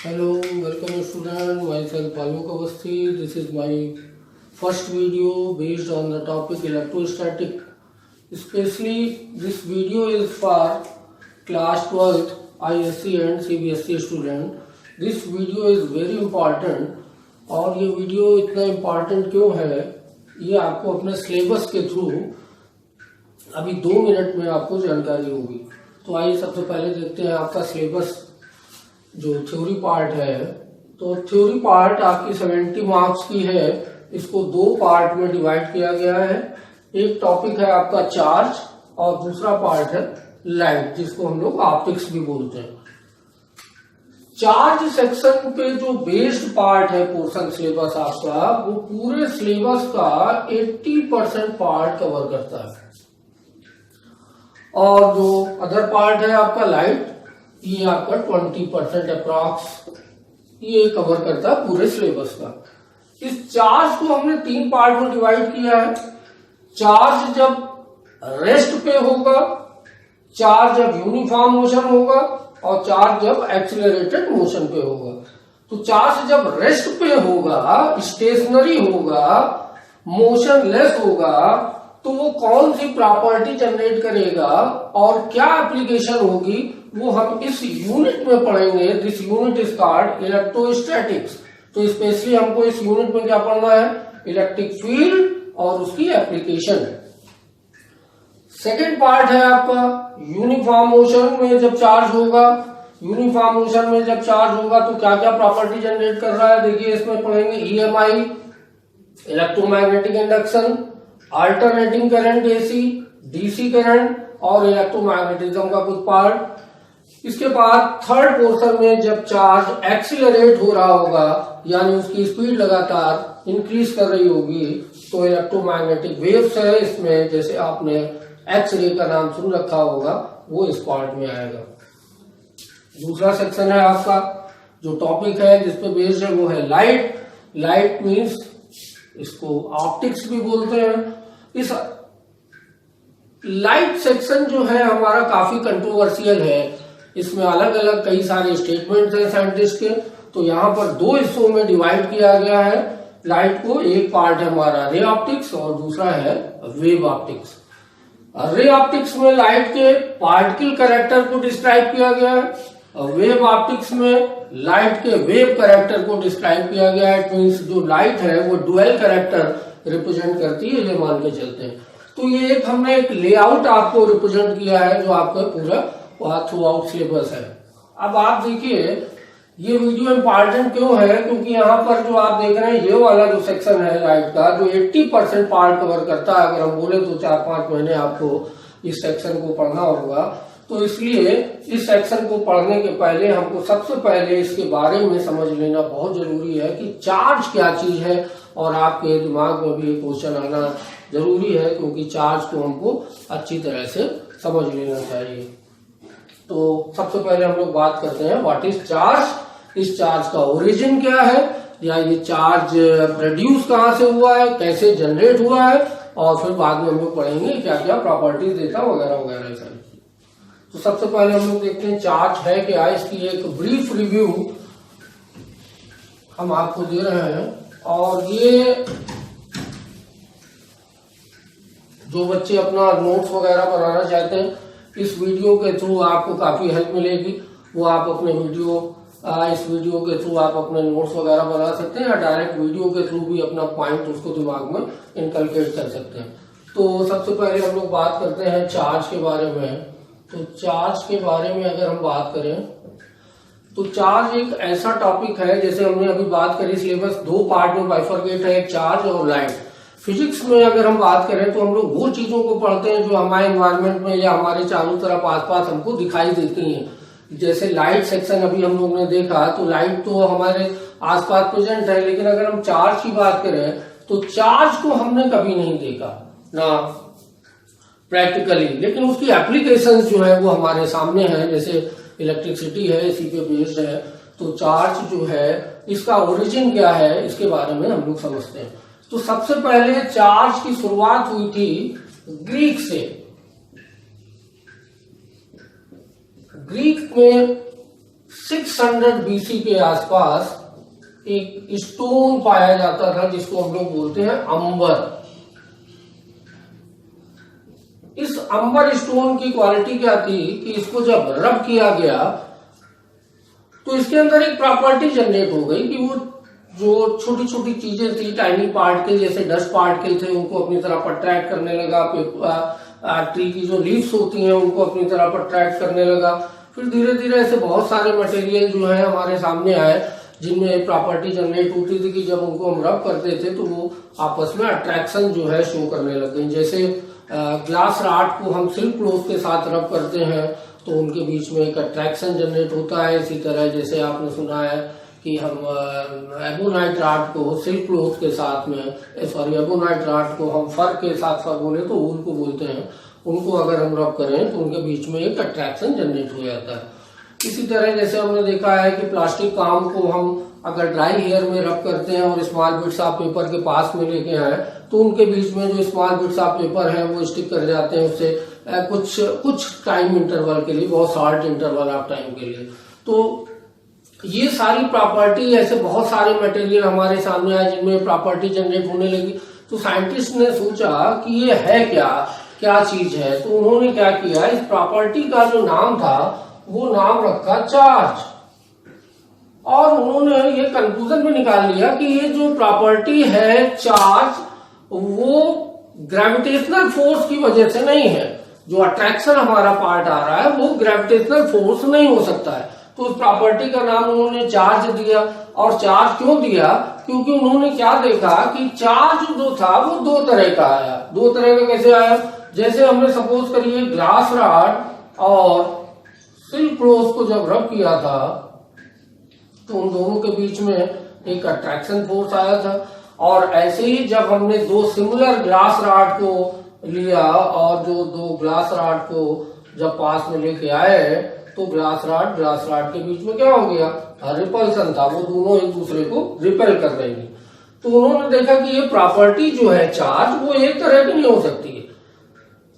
Hello, welcome student. Myself Alok Awasthi. This is my first video based on the topic electrostatic. Especially this video is for class 12th ISC and CBSE student. This video is very important और ये video इतना important क्यों है, ये आपको अपने syllabus के through अभी 2 मिनट में आपको जानकारी होगी। तो आइए सबसे पहले देखते हैं आपका सिलेबस जो थ्योरी पार्ट है। तो थ्योरी पार्ट आपकी 70 मार्क्स की है, इसको 2 पार्ट में डिवाइड किया गया है। एक टॉपिक है आपका चार्ज और दूसरा पार्ट है लाइट, जिसको हम लोग ऑप्टिक्स भी बोलते हैं। चार्ज सेक्शन पे जो बेस्ड पार्ट है पोर्शन सिलेबस आपका, वो पूरे सिलेबस का 80% पार्ट कवर करता है और जो अदर पार्ट है आपका लाइट, ये आपका 20% अप्रॉक्स ये कवर करता है पूरे सिलेबस का। इस चार्ज को हमने 3 पार्ट में डिवाइड किया है। चार्ज जब रेस्ट पे होगा, चार्ज जब यूनिफॉर्म मोशन होगा और चार्ज जब एक्सीलरेटेड मोशन पे होगा। तो चार्ज जब रेस्ट पे होगा, स्टेशनरी होगा, मोशनलेस होगा, तो वो कौन सी प्रॉपर्टी जनरेट करेगा और क्या एप्लीकेशन होगी, वो हम इस यूनिट में पढ़ेंगे। This unit is called electrostatics. तो स्पेशली हमको इस यूनिट में क्या पढ़ना है, इलेक्ट्रिक फील्ड और उसकी एप्लीकेशन। सेकेंड पार्ट है आपका यूनिफॉर्म मोशन में जब चार्ज होगा। यूनिफॉर्म मोशन में जब चार्ज होगा तो क्या क्या प्रॉपर्टी जनरेट कर रहा है, देखिए इसमें पढ़ेंगे EMI, electromagnetic induction, alternating current AC, DC current और इलेक्ट्रोमैग्नेटिज्म का कुछ पार्ट। इसके बाद थर्ड पोर्शन में जब चार्ज एक्सीलरेट हो रहा होगा, यानी उसकी स्पीड लगातार इंक्रीज कर रही होगी, तो इलेक्ट्रोमैग्नेटिक वेव्स है इसमें, जैसे आपने एक्स रे का नाम सुन रखा होगा, वो इस पार्ट में आएगा। दूसरा सेक्शन है आपका जो टॉपिक है जिसपे बेस्ड है, वो है लाइट। लाइट मीन्स इसको ऑप्टिक्स भी बोलते हैं। इस लाइट सेक्शन जो है हमारा काफी कंट्रोवर्शियल है। इसमें अलग अलग कई सारे स्टेटमेंट्स हैं साइंटिस्ट के। तो यहाँ पर 2 हिस्सों में डिवाइड किया गया है लाइट को। एक पार्ट है हमारा रे ऑप्टिक्स और दूसरा है वेव ऑप्टिक्स। रे ऑप्टिक्स में लाइट के पार्टिकल कैरेक्टर को डिस्क्राइब किया गया है और वेव ऑप्टिक्स में लाइट के वेव कैरेक्टर को डिस्क्राइब किया गया है। इट मीन्स जो लाइट है वो डुअल कैरेक्टर रिप्रेजेंट करती है, ये मान के चलते हैं। तो ये हमने एक लेआउट आपको रिप्रेजेंट किया है जो आपका पूरा थ्रू आउट सिलेबस है। अब आप देखिए ये वीडियो इंपॉर्टेंट क्यों है, क्योंकि यहाँ पर जो आप देख रहे हैं ये वाला जो सेक्शन है लाइट का, जो 80% पार्ट कवर करता है। अगर हम बोले तो 4-5 महीने आपको इस सेक्शन को पढ़ना होगा। तो इसलिए इस सेक्शन को पढ़ने के पहले हमको सबसे पहले इसके बारे में समझ लेना बहुत जरूरी है कि चार्ज क्या चीज है, और आपके दिमाग में भी ये क्वेश्चन आना जरूरी है, क्योंकि चार्ज को हमको अच्छी तरह से समझ लेना चाहिए। तो सबसे पहले हम लोग बात करते हैं व्हाट इज चार्ज। इस चार्ज का ओरिजिन क्या है, या ये चार्ज प्रोड्यूस कहाँ से हुआ है, कैसे जनरेट हुआ है, और फिर बाद में हम लोग पढ़ेंगे क्या क्या प्रॉपर्टीज देता वगैरह वगैरह सारी। तो सबसे पहले हम लोग देखते हैं चार्ज है क्या, इसकी एक ब्रीफ रिव्यू हम आपको दे रहे हैं। और ये जो बच्चे अपना नोट्स वगैरह बनाना चाहते हैं, इस वीडियो के थ्रू आपको काफी हेल्प मिलेगी। वो आप अपने इस वीडियो के थ्रू आप अपने नोट्स वगैरह बना सकते हैं, या डायरेक्ट वीडियो के थ्रू भी अपना पॉइंट उसको दिमाग में इनकलकेट कर सकते हैं। तो सबसे पहले हम लोग बात करते हैं चार्ज के बारे में। तो चार्ज के बारे में अगर हम बात करें तो चार्ज एक ऐसा टॉपिक है, जैसे हमने अभी बात करी सिलेबस 2 पार्ट में बाइफरकेट है, एक चार्ज और लाइट। फिजिक्स में अगर हम बात करें तो हम लोग वो चीजों को पढ़ते हैं जो हमारे एनवायरनमेंट में या हमारे चारों तरफ आसपास हमको दिखाई देती हैं। जैसे लाइट सेक्शन अभी हम लोग ने देखा, तो लाइट तो हमारे आसपास प्रेजेंट है, लेकिन अगर हम चार्ज की बात करें तो चार्ज को हमने कभी नहीं देखा ना प्रैक्टिकली, लेकिन उसकी एप्लीकेशन जो है वो हमारे सामने है। जैसे इलेक्ट्रिसिटी है, इसी पे बेस्ड है। तो चार्ज जो है इसका ओरिजिन क्या है, इसके बारे में हम लोग समझते हैं। तो सबसे पहले चार्ज की शुरुआत हुई थी ग्रीक से। ग्रीक में 600 BC के आसपास एक स्टोन पाया जाता था जिसको हम लोग बोलते हैं अंबर। इस अंबर स्टोन की क्वालिटी क्या थी कि इसको जब रब किया गया तो इसके अंदर एक प्रॉपर्टी जनरेट हो गई कि वो जो छोटी छोटी चीजें थी, टाइनी पार्टिकल जैसे डस्ट पार्टिकल थे, उनको अपनी तरफ अट्रैक्ट करने लगा। ट्री की जो लीव्स होती हैं उनको अपनी तरफ अट्रैक्ट करने लगा। फिर धीरे धीरे ऐसे बहुत सारे मटेरियल जो है हमारे सामने आए जिनमें प्रॉपर्टी जनरेट होती थी कि जब उनको हम रब करते थे तो वो आपस में अट्रैक्शन जो है शो करने लग गई। जैसे ग्लास रॉड को हम सिल्क क्लॉथ के साथ रब करते हैं तो उनके बीच में एक अट्रैक्शन जनरेट होता है। इसी तरह जैसे आपने सुना है कि हम एबोनाइट रॉड को सिल्क क्लॉथ के साथ में, एबोनाइट रॉड को हम फर के साथ, फर बोले तो ऊन को बोलते हैं, उनको अगर हम रब करें तो उनके बीच में एक अट्रैक्शन जनरेट हो जाता है। इसी तरह जैसे हमने देखा है कि प्लास्टिक काम को हम अगर ड्राई हेयर में रब करते हैं और स्मॉल बिट्स ऑफ पेपर के पास में लेके आए तो उनके बीच में जो स्मॉल बिट्स ऑफ पेपर है वो स्टिक कर जाते हैं उससे कुछ टाइम इंटरवल के लिए, बहुत शॉर्ट इंटरवल ऑफ टाइम के लिए। तो ये सारी प्रॉपर्टी, ऐसे बहुत सारे मटेरियल हमारे सामने आए जिनमें प्रॉपर्टी जनरेट होने लगी। तो साइंटिस्ट ने सोचा कि ये है क्या चीज है। तो उन्होंने क्या किया, इस प्रॉपर्टी का जो नाम था वो नाम रखा चार्ज। और उन्होंने ये कंक्लूजन भी निकाल लिया कि ये जो प्रॉपर्टी है चार्ज वो ग्रेविटेशनल फोर्स की वजह से नहीं है। जो अट्रैक्शन हमारा पार्ट आ रहा है वो ग्रेविटेशनल फोर्स नहीं हो सकता है। तो उस प्रॉपर्टी का नाम उन्होंने चार्ज दिया। और चार्ज क्यों दिया, क्योंकि उन्होंने क्या देखा कि चार्ज जो था वो दो तरह का आया। दो तरह का कैसे आया, जैसे हमने सपोज करिए ग्लास रॉड और सिल्क क्लॉथ को जब रब किया था तो उन दोनों के बीच में एक अट्रैक्शन फोर्स आया था। और ऐसे ही जब हमने दो सिमिलर ग्लास रॉड को लिया और जो दो ग्लास रॉड को जब पास में लेके आए तो ग्लास रॉड के बीच में क्या हो गया, रिपल्सन था, वो दोनों एक दूसरे को रिपेल कर रहे हैं। तो उन्होंने देखा कि ये प्रॉपर्टी जो है चार्ज वो एक तरह की नहीं हो सकती है।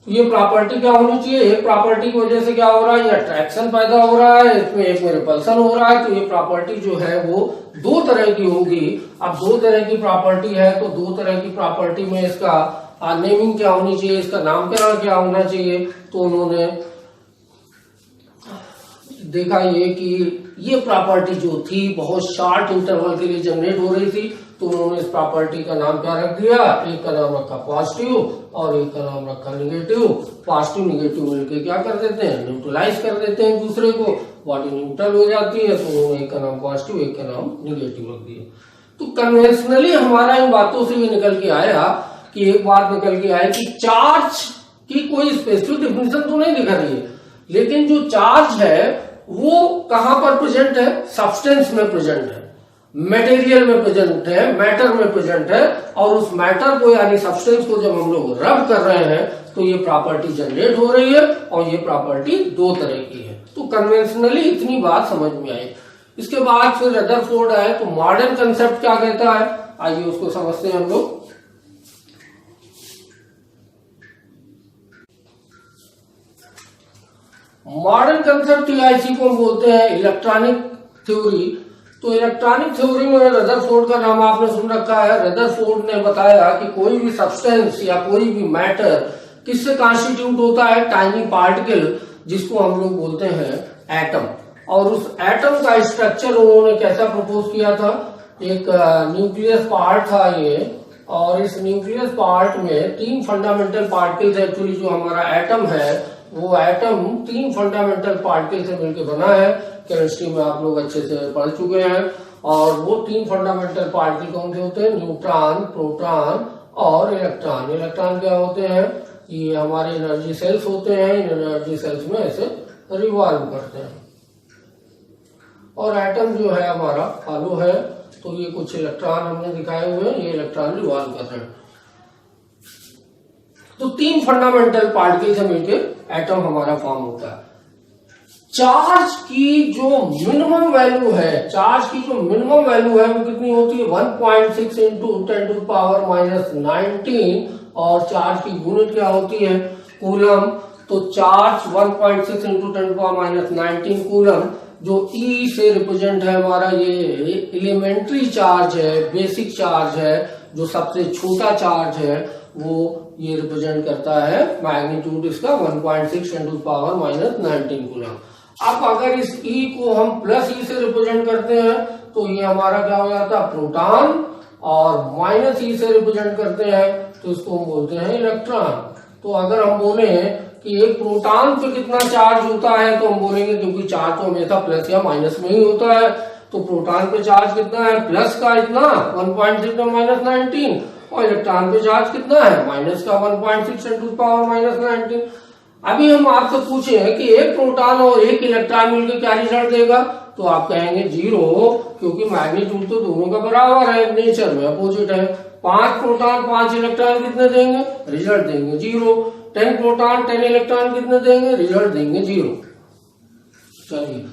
तो ये प्रॉपर्टी क्या होनी चाहिए, एक प्रॉपर्टी की वजह से क्या हो रहा है, ये अट्रैक्शन पैदा हो रहा है, इसमें एक में रिपल्सन हो रहा है। तो ये प्रॉपर्टी जो है वो दो तरह की होगी। अब दो तरह की प्रॉपर्टी है तो दो तरह की प्रॉपर्टी में इसका नेमिंग क्या होनी चाहिए, इसका नामकरण क्या होना चाहिए। तो उन्होंने देखा ये कि ये प्रॉपर्टी जो थी बहुत शॉर्ट इंटरवल के लिए जनरेट हो रही थी। तो उन्होंने इस प्रॉपर्टी का नाम क्या रख दिया, एक का नाम रखा पॉजिटिव और एक का नाम रखा निगेटिव। पॉजिटिव निगेटिव मिलकर क्या कर देते हैं, न्यूट्रलाइज कर देते हैं दूसरे को, बॉडी न्यूट्रल हो जाती है। तो उन्होंने एक का नाम पॉजिटिव एक का नाम निगेटिव रख दिया। तो कन्वेंशनली हमारा इन बातों से ये निकल के आया कि एक बात निकल के आया कि चार्ज की कोई स्पेसिफिक डिफिनेशन तो नहीं दिखा रही है, लेकिन जो चार्ज है वो कहां पर प्रेजेंट है, सब्सटेंस में प्रेजेंट है, मटेरियल में प्रेजेंट है, मैटर में प्रेजेंट है। और उस मैटर को यानी सब्सटेंस को जब हम लोग रब कर रहे हैं तो ये प्रॉपर्टी जनरेट हो रही है और ये प्रॉपर्टी दो तरह की है। तो कन्वेंशनली इतनी बात समझ में आई। इसके बाद फिर रदरफोर्ड आए तो मॉडर्न कंसेप्ट क्या कहता है, आइए उसको समझते हैं हम लोग। मॉडर्न कंसेप्ट टीआईसी को हम बोलते हैं इलेक्ट्रॉनिक थ्योरी। तो इलेक्ट्रॉनिक थ्योरी में रदरफोर्ड का नाम आपने सुन रखा है। रदरफोर्ड ने बताया कि कोई भी सब्सटेंस या कोई भी मैटर किससे कॉन्स्टिट्यूट होता है, टाइनी पार्टिकल, जिसको हम लोग बोलते हैं एटम। और उस एटम का स्ट्रक्चर उन्होंने कैसा प्रपोज किया था, एक न्यूक्लियस पार्ट था ये, और इस न्यूक्लियस पार्ट में तीन फंडामेंटल पार्टिकल्स, एक्चुअली जो हमारा एटम है वो एटम तीन फंडामेंटल पार्टिकल से मिलकर बना है। केमिस्ट्री में आप लोग अच्छे से पढ़ चुके हैं। और वो तीन फंडामेंटल पार्टिकल कौन से होते हैं, न्यूट्रॉन, प्रोटॉन और इलेक्ट्रॉन। इलेक्ट्रॉन क्या होते हैं, ये हमारे एनर्जी सेल्स होते हैं। इन एनर्जी सेल्स में ऐसे रिवॉल्व करते हैं। और एटम जो है हमारा हॉलो है, तो ये कुछ इलेक्ट्रॉन हमने दिखाए हुए हैं, ये इलेक्ट्रॉन रिवॉल्व कर रहे हैं। तो तीन फंडामेंटल पार्टिकल से मिलकर एटम हमारा फॉर्म होता है। चार्ज की जो मिनिमम वैल्यू है, वो कितनी होती है, 1.6 इंटू 10⁻⁻19। और चार्ज की यूनिट क्या होती है, कूलम। तो चार्ज 1.6 इंटू 10⁻⁻19 कूलम जो ई से रिप्रेजेंट है हमारा, ये एलिमेंट्री चार्ज है, बेसिक चार्ज है, जो सबसे छोटा चार्ज है, वो ये रिप्रेजेंट करता है मैग्नीट्यूड इसका 1.6 × 10⁻⁻19 कूलम। अब अगर इस ई को हम प्लस ई से रिप्रेजेंट करते हैं तो ये हमारा क्या हो जाता है प्रोटॉन, और माइनस ई से रिप्रेजेंट करते हैं तो इसको हम बोलते हैं इलेक्ट्रॉन। तो अगर हम बोले कि एक प्रोटॉन पे कितना चार्ज होता है तो हम बोलेंगे, क्योंकि चार्ज तो हमेशा प्लस या माइनस में ही होता है, तो प्रोटॉन पे चार्ज कितना है, प्लस का इतना 1.6 × 10⁻19, और इलेक्ट्रॉन पे चार्ज कितना है, माइनस का 1.6 × 10⁻19। अभी हम आपसे पूछे कि एक प्रोटॉन और एक इलेक्ट्रॉन मिलकर क्या रिजल्ट देगा, तो आप कहेंगे 0, क्योंकि मैग्नीट्यूड तो दोनों का बराबर है, नेचर में अपोजिट है। 5 प्रोटॉन 5 इलेक्ट्रॉन कितने देंगे, रिजल्ट देंगे 0। 10 प्रोटॉन 10 इलेक्ट्रॉन कितने देंगे, रिजल्ट देंगे 0। चलिए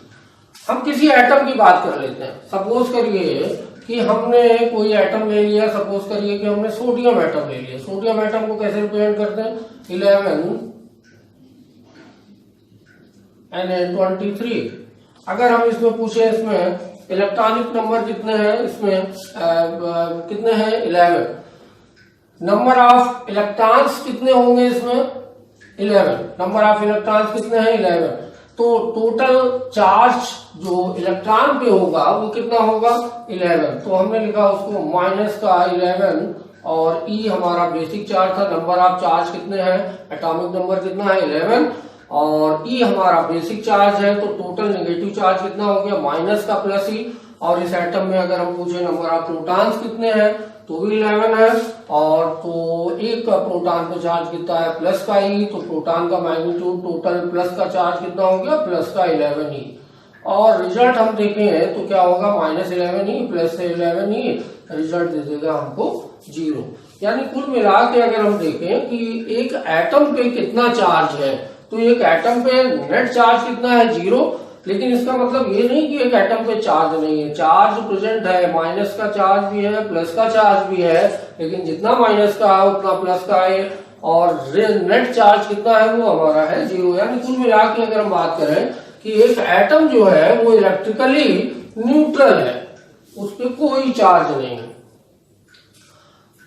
हम किसी एटम की बात कर लेते हैं। सपोज करिए कि हमने कोई एटम ले लिया, सपोज करिए कि हमने सोडियम एटम ले लिया। सोडियम एटम को कैसे रिप्रेजेंट करते हैं, 11 Na23। अगर हम इसमें पूछे, इसमें इलेक्ट्रॉनिक नंबर कितने हैं, इसमें कितने हैं 11, नंबर ऑफ इलेक्ट्रॉन्स कितने होंगे इसमें 11, नंबर ऑफ इलेक्ट्रॉन्स कितने हैं 11, तो टोटल चार्ज जो इलेक्ट्रॉन पे होगा वो कितना होगा 11। तो हमने लिखा उसको माइनस का 11, और ई हमारा बेसिक चार्ज था, नंबर ऑफ चार्ज कितने हैं, एटॉमिक नंबर कितना है 11, और ई हमारा बेसिक चार्ज है, तो टोटल नेगेटिव चार्ज कितना हो गया माइनस का प्लस ई। और इस एटम में अगर हम पूछे नंबर ऑफ प्रोटॉन्स कितने हैं तो भी 11 है, और तो एक प्रोटॉन पे चार्ज कितना है प्लस का ई, तो प्रोटॉन का मैग्नीट्यूड टोटल प्लस का चार्ज कितना हो गया प्लस का 11 ई। और रिजल्ट हम देखें तो क्या होगा -11 ई प्लस 11 ई, रिजल्ट दे देगा हमको 0। यानी कुल मिला के अगर हम देखें कि एक एटम पे कितना चार्ज है, तो एक एटम पे नेट चार्ज कितना है 0, लेकिन इसका मतलब ये नहीं कि एक एटम पे चार्ज नहीं है, चार्ज प्रेजेंट है, माइनस का चार्ज भी है, प्लस का चार्ज भी है, लेकिन जितना माइनस का है उतना प्लस का है, और नेट चार्ज कितना है वो हमारा है 0। यानी कुल मिला के अगर हम बात करें कि एक एटम जो है वो इलेक्ट्रिकली न्यूट्रल है, उस पर कोई चार्ज नहीं है।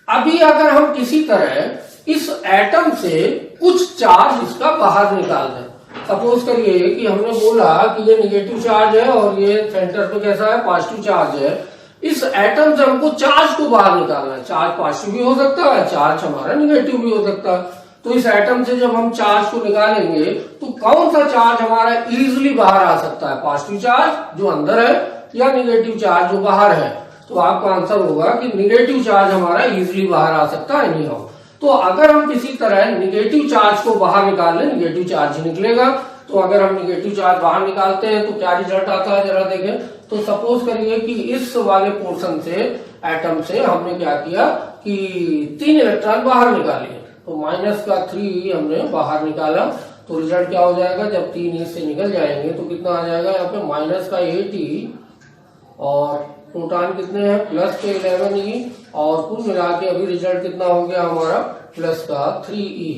अभी अगर हम किसी तरह इस एटम से कुछ चार्ज इसका बाहर निकाल दें, सपोज करिए कि हमने बोला कि ये नेगेटिव चार्ज है और ये सेंटर पे कैसा है पॉजिटिव चार्ज है, इस एटम से हमको चार्ज को बाहर निकालना है। चार्ज पॉजिटिव भी हो सकता है, चार्ज हमारा नेगेटिव भी हो सकता है। तो इस एटम से जब हम चार्ज को निकालेंगे तो कौन सा चार्ज हमारा इजीली बाहर आ सकता है, पॉजिटिव चार्ज जो अंदर है या नेगेटिव चार्ज जो बाहर है। तो आपका आंसर होगा कि नेगेटिव चार्ज हमारा इजीली बाहर आ सकता है, नहीं हो। तो अगर हम किसी तरह नेगेटिव चार्ज को बाहर निकाल लें, नेगेटिव चार्ज ही निकलेगा। तो अगर हम नेगेटिव चार्ज बाहर निकालते हैं तो क्या रिजल्ट आता है जरा देखें। तो सपोज करिए कि इस वाले पोर्शन से एटम से हमने क्या किया कि 3 इलेक्ट्रॉन बाहर निकाले, तो माइनस का 3 हमने बाहर निकाला, तो रिजल्ट क्या हो जाएगा, जब 3 इससे निकल जाएंगे तो कितना आ जाएगा यहाँ पे माइनस का 8e, और प्रोटॉन कितने हैं प्लस के 11e, और कुल मिला के अभी रिजल्ट कितना हो गया हमारा प्लस का 3e।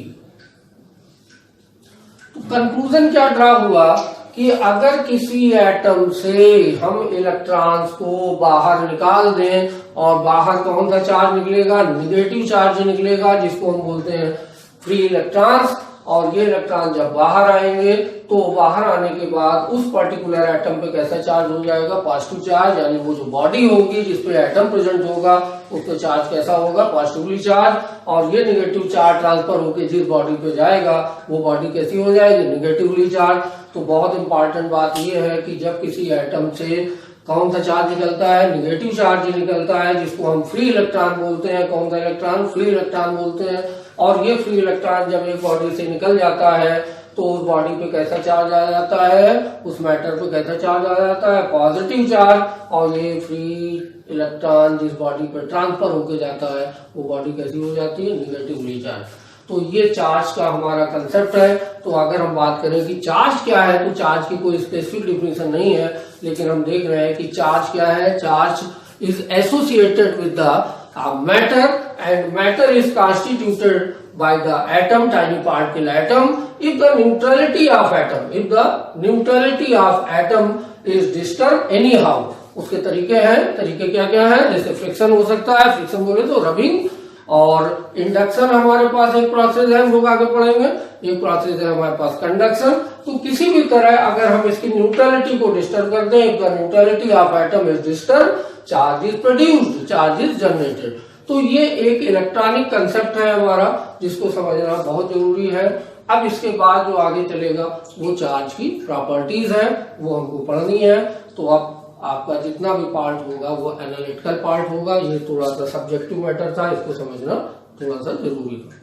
तो कंक्लूजन क्या ड्रा हुआ कि अगर किसी एटम से हम इलेक्ट्रॉन्स को बाहर निकाल दें, और बाहर कौन सा चार्ज निकलेगा, नेगेटिव चार्ज निकलेगा, जिसको हम बोलते हैं फ्री इलेक्ट्रॉन्स। और ये इलेक्ट्रॉन जब बाहर आएंगे तो बाहर आने के बाद उस पर्टिकुलर एटम पे कैसा चार्ज हो जाएगा, पॉजिटिव चार्ज, यानी वो जो बॉडी होगी जिसपे एटम प्रेजेंट होगा उस पे चार्ज कैसा होगा, पॉजिटिवली चार्ज। और ये नेगेटिव चार्ज ट्रांसफर होकर जिस बॉडी पे जाएगा वो बॉडी कैसी हो जाएगी, नेगेटिवली चार्ज। तो बहुत इंपॉर्टेंट बात ये है कि जब किसी एटम से कौन सा चार्ज निकलता है, नेगेटिव चार्ज निकलता है, जिसको हम फ्री इलेक्ट्रॉन बोलते हैं। कौन सा इलेक्ट्रॉन, फ्री इलेक्ट्रॉन बोलते हैं। और ये फ्री इलेक्ट्रॉन जब एक बॉडी से निकल जाता है तो उस बॉडी पे कैसा चार्ज आ जाता है, उस मैटर पे कैसा चार्ज आ जाता है, पॉजिटिव चार्ज। और ये फ्री इलेक्ट्रॉन जिस बॉडी पे ट्रांसफर होके जाता है वो बॉडी कैसी हो जाती है, नेगेटिवली चार्ज। तो ये चार्ज का हमारा कंसेप्ट है। तो अगर हम बात करें कि चार्ज क्या है, तो चार्ज की कोई स्पेसिफिक डिफिनेशन नहीं है, लेकिन हम देख रहे हैं कि चार्ज क्या है। Charge is associated with the matter, and matter is constituted by the atom, tiny particle atom. If the neutrality of atom is disturb any how. उसके तरीके हैं, तरीके क्या क्या है, जैसे फ्रिक्शन हो सकता है, फ्रिक्शन बोले तो रबिंग, और इंडक्शन हमारे पास एक प्रोसेस है, हम लोग आगे पढ़ेंगे। एक प्रोसेस है हमारे पास कंडक्शन। तो किसी भी तरह अगर हम इसकी न्यूट्रलिटी को डिस्टर्ब कर दें, the neutrality of atom is disturb, charge is produced, charge is generated. तो ये एक इलेक्ट्रॉनिक कंसेप्ट है हमारा, जिसको समझना बहुत जरूरी है। अब इसके बाद जो आगे चलेगा वो चार्ज की प्रॉपर्टीज है, वो हमको पढ़नी है। तो अब आपका जितना भी पार्ट होगा वो एनालिटिकल पार्ट होगा। ये थोड़ा सा सब्जेक्टिव मैटर था, इसको समझना थोड़ा सा जरूरी है।